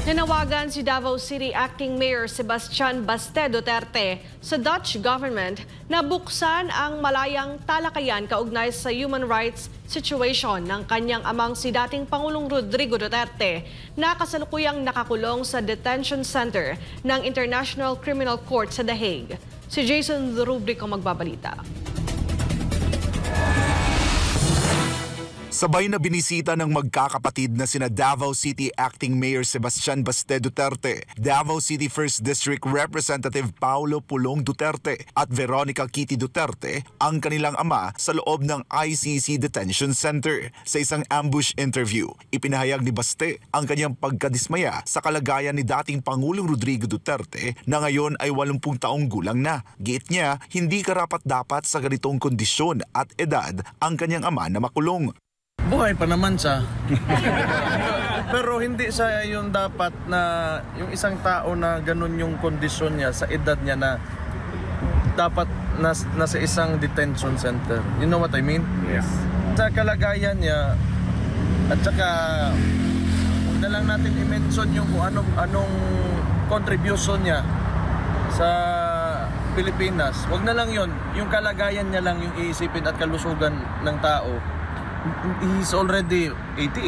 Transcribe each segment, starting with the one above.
Nanawagan si Davao City Acting Mayor Sebastian Baste Duterte sa Dutch government na buksan ang malayang talakayan kaugnay sa human rights situation ng kanyang amang si dating Pangulong Rodrigo Duterte na kasalukuyang nakakulong sa detention center ng International Criminal Court sa The Hague. Si Jason Rubrico magbabalita. Sabay na binisita ng magkakapatid na sina Davao City Acting Mayor Sebastian Baste Duterte, Davao City 1st District Representative Paulo Pulong Duterte at Veronica Kitty Duterte ang kanilang ama sa loob ng ICC Detention Center. Sa isang ambush interview, ipinahayag ni Baste ang kanyang pagkadismaya sa kalagayan ni dating Pangulong Rodrigo Duterte na ngayon ay 80 taong gulang na. Giit niya, hindi karapat-dapat sa ganitong kondisyon at edad ang kanyang ama na makulong. Buhay pa naman siya. Pero hindi siya yung dapat na yung isang tao na ganun yung kondisyon niya sa edad niya na dapat nasa isang detention center. You know what I mean? Yes. Sa kalagayan niya at saka huwag na lang natin i-mention yung anong contribution niya sa Pilipinas. Huwag na lang yon. Yung kalagayan niya lang yung iisipin at kalusugan ng tao. He's already 80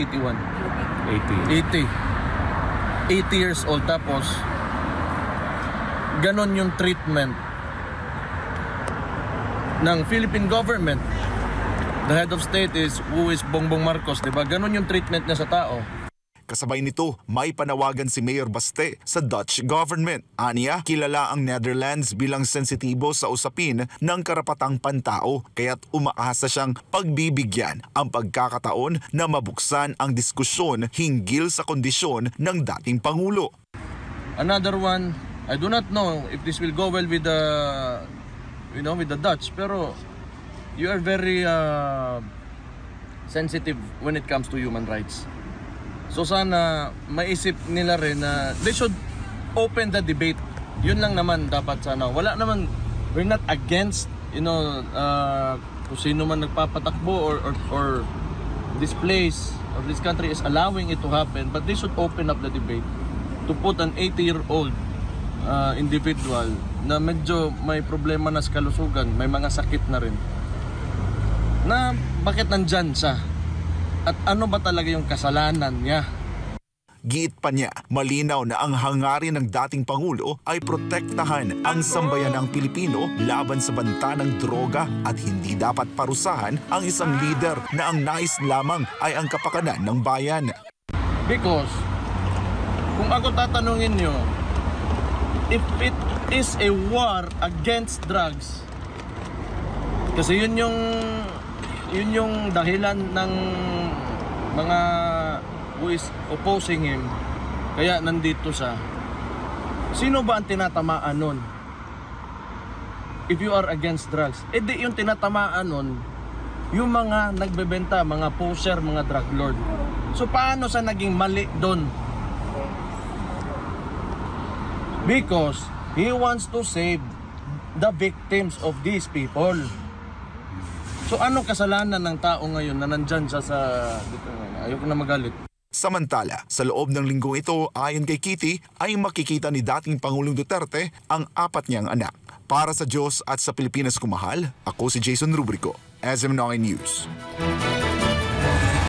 years old, tapos ganon yung treatment ng Philippine government. The head of state is Bongbong Marcos, diba? Ganon yung treatment niya sa tao. Kasabay nito, may panawagan si Mayor Baste sa Dutch government. Aniya, kilala ang Netherlands bilang sensitibo sa usapin ng karapatang pantao, kaya't umaasa siyang pagbibigyan ang pagkakataon na mabuksan ang diskusyon hinggil sa kondisyon ng dating Pangulo. Another one, I do not know if this will go well with the Dutch, pero you are very sensitive when it comes to human rights. So sana maisip nila rin na they should open the debate. Yun lang naman dapat sana. Wala naman, we're not against, kung sino man nagpapatakbo or this place or this country is allowing it to happen, but they should open up the debate to put an 80-year-old individual na medyo may problema na sa kalusugan, may mga sakit na rin, na bakit nandyan siya? At ano ba talaga yung kasalanan niya? Giit pa niya, malinaw na ang hangarin ng dating Pangulo ay protektahan ang sambayanang Pilipino laban sa banta ng droga at hindi dapat parusahan ang isang leader na ang nais lamang ay ang kapakanan ng bayan. Because kung ako tatanungin nyo, if it is a war against drugs, kasi yun yung dahilan ng mga who is opposing him, kaya nandito siya. Sino ba ang tinatamaan nun? If you are against drugs, di yung tinatamaan nun yung mga nagbebenta, mga poser, mga drug lord. So paano sa naging mali doon? Because he wants to save the victims of these people. So anong kasalanan ng tao ngayon na nandyan siya sa... Ayoko na magalit. Samantala, sa loob ng linggong ito, ayon kay Kitty, ay makikita ni dating Pangulong Duterte ang 4 niyang anak. Para sa Diyos at sa Pilipinas kumahal, ako si Jason Rubrico, SM9 News.